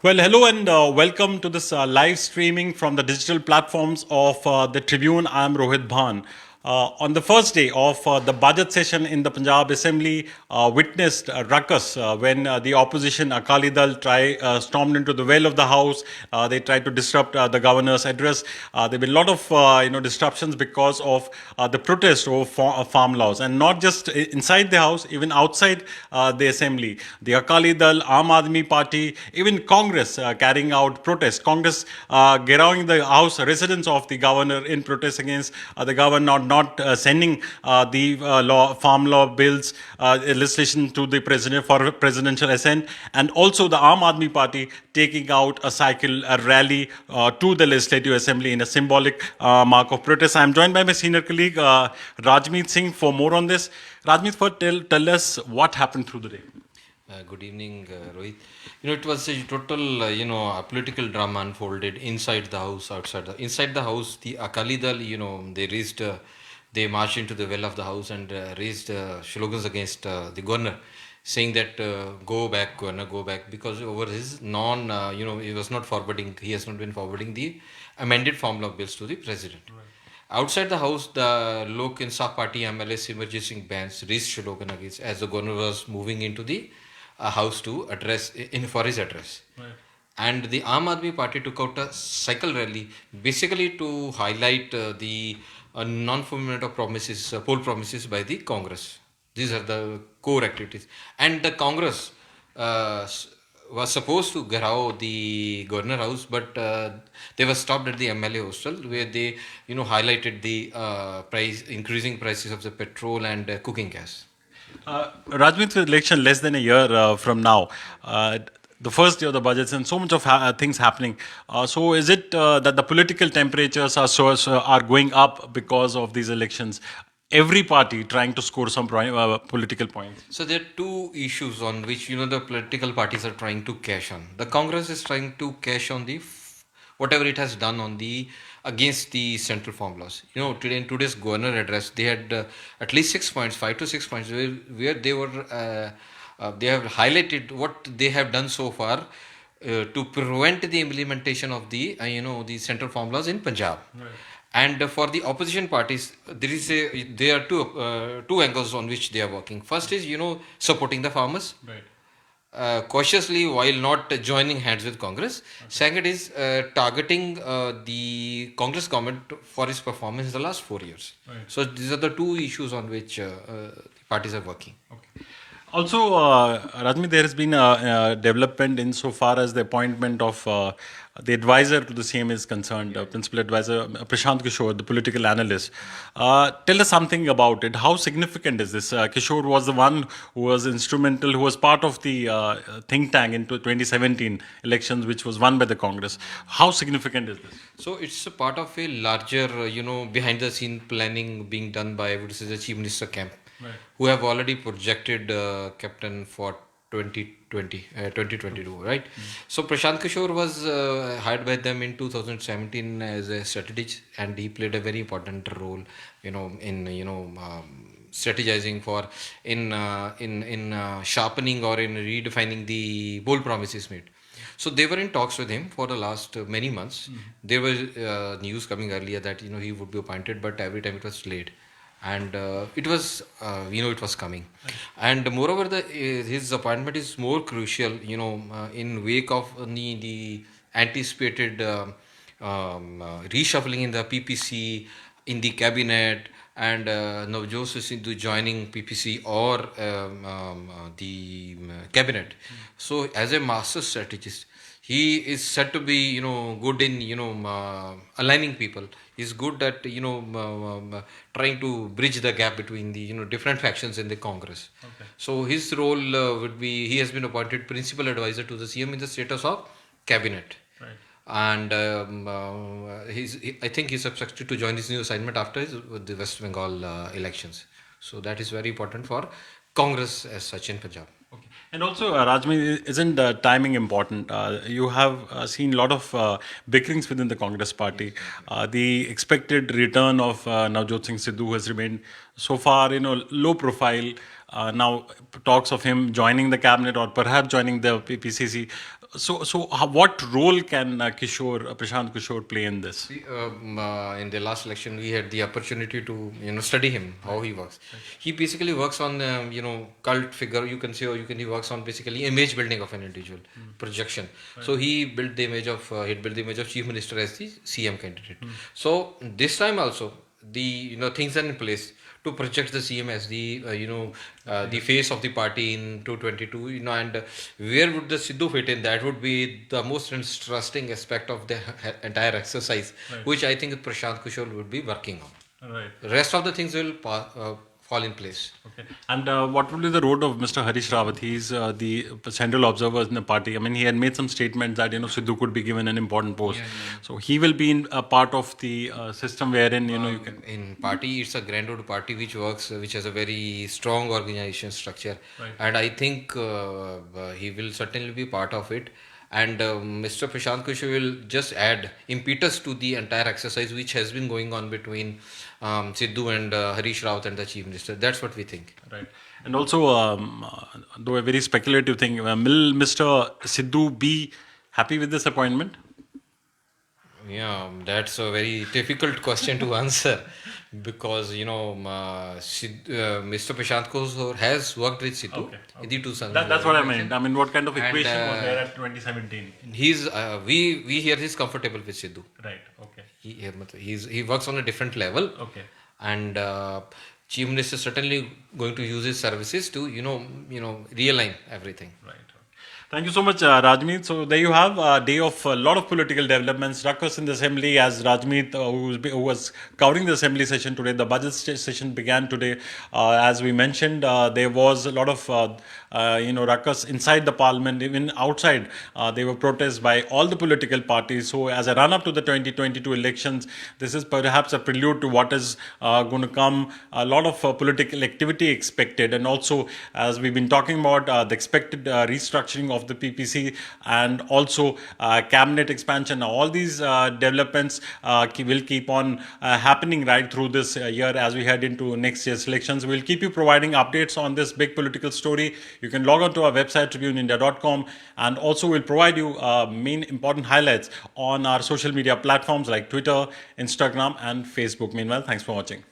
Well, hello and welcome to this live streaming from the digital platforms of the Tribune. I'm Rohit Bhan. On the first day of the budget session in the Punjab Assembly, witnessed ruckus when the opposition Akali Dal stormed into the well of the House. They tried to disrupt the governor's address. There were a lot of disruptions because of the protest over farm laws, and not just inside the House, even outside the Assembly. The Akali Dal, Aam Aadmi Party, even Congress carrying out protests. Congress gearing the House residence of the governor in protest against the governor not sending the farm law bills legislation to the president for presidential assent, and also the Aam Aadmi Party taking out a rally to the Legislative Assembly in a symbolic mark of protest. I am joined by my senior colleague Rajmeet Singh for more on this. Rajmeet, tell us what happened through the day. Good evening, Rohit. It was a total, a political drama unfolded inside the house, outside inside the house. The Akali Dal, they marched into the well of the house and raised slogans against the governor, saying that go back, governor, go back, because over his he was not forwarding, he has not been forwarding the amended form law bills to the president. Right. Outside the house, the Lok Insaf Party MLA Simarjit Singh Bains raised slogan against as the governor was moving into the house to address in for his address. Right. And the Aam Aadmi Party took out a cycle rally basically to highlight the non-fulfillment of promises, poll promises by the Congress. These are the core activities. And the Congress was supposed to gherav the governor house, but they were stopped at the MLA hostel where they, highlighted the increasing prices of the petrol and cooking gas. Rajmeet, with election less than a year from now, the first day of the budgets, and so much of things happening. So, is it that the political temperatures are going up because of these elections? Every party trying to score some political points. So there are two issues on which the political parties are trying to cash on. The Congress is trying to cash on the whatever it has done on the against the central formulas. Today in today's governor address, they had at least 6 points, 5 to 6 points, where they were they have highlighted what they have done so far to prevent the implementation of the the central formulas in Punjab. Right. And for the opposition parties, there are two angles on which they are working. First is supporting the farmers. Right. Cautiously while not joining hands with Congress. Okay. Second is targeting the Congress government for its performance in the last 4 years. Right. So these are the two issues on which the parties are working. Okay. Also, Rajmi, there has been a development insofar as the appointment of the advisor to the CM is concerned, principal advisor Prashant Kishore, the political analyst. Tell us something about it. How significant is this? Kishore was the one who was instrumental, who was part of the think tank into 2017 elections, which was won by the Congress. How significant is this? So it's a part of a larger, behind the scene planning being done by, I would say, the Chief Minister camp. Right. Who have already projected captain for 2022, right? So Prashant Kishore was hired by them in 2017 as a strategist, and he played a very important role, in strategizing for in sharpening or in redefining the bold promises made. So they were in talks with him for the last many months. Mm-hmm. There was news coming earlier that he would be appointed, but every time it was delayed. And it was it was coming. Right. And moreover his appointment is more crucial in wake of the anticipated reshuffling in the PPC, in the cabinet, and Navjot Singh Sidhu joining PPC or the cabinet. So as a master strategist, he is said to be good in aligning people. He's good at trying to bridge the gap between the different factions in the Congress. Okay. So his role would be, he has been appointed principal advisor to the CM in the status of cabinet. Right. And I think he's expected to join this new assignment after the West Bengal elections. So that is very important for Congress as such in Punjab. Okay. And also, Rajmi, isn't timing important? You have seen a lot of bickerings within the Congress party. The expected return of Navjot Singh Sidhu has remained so far, low profile. Now, talks of him joining the cabinet or perhaps joining the PCC. What role can Prashant Kishore play in this? In the last election, we had the opportunity to study him, how he works. He basically works on cult figure, you can say, or he works on basically image building of an individual, projection. So he built the image of chief minister as the CM candidate. So this time also the things are in place to project the CM as the face of the party in 222, and where would the Sidhu fit in? That would be the most interesting aspect of the entire exercise, which I think Prashant Kushal would be working on. Right. Rest of the things will fall in place. Okay. And what will be the role of Mr. Harish Rawat? He's the central observer in the party. I mean, he had made some statements that Sidhu could be given an important post. So he will be in a part of the system wherein you can. In party, it's a grand old party which works, which has a very strong organization structure, and I think he will certainly be part of it. And Mr. Prashant Kushal will just add impetus to the entire exercise which has been going on between Sidhu and Harish Rawat and the Chief Minister. That's what we think. Right. And also, though a very speculative thing, will Mr. Sidhu be happy with this appointment? Yeah, that's a very difficult question to answer because Mr. Prashant Kishore has worked with Sidhu in the 2000. That's what I meant. I mean, what kind of And, equation was there at 2017? He's we hear he's comfortable with Sidhu. Right. Okay. He works on a different level. Okay. And Chief Minister is certainly going to use his services to realign everything. Right. Thank you so much, Rajmeet. So there you have a day of a lot of political developments. Ruckus in the assembly, as Rajmeet, who was covering the assembly session today, the budget session began today. As we mentioned, there was a lot of ruckus inside the parliament, even outside. There were protests by all the political parties. So as a run-up to the 2022 elections, this is perhaps a prelude to what is going to come. A lot of political activity expected, and also as we've been talking about the expected restructuring of the PPC and also cabinet expansion. All these developments will keep on happening right through this year as we head into next year's elections. We'll keep you providing updates on this big political story. You can log on to our website tribuneindia.com, and also we'll provide you main important highlights on our social media platforms like Twitter, Instagram and Facebook. Meanwhile, thanks for watching.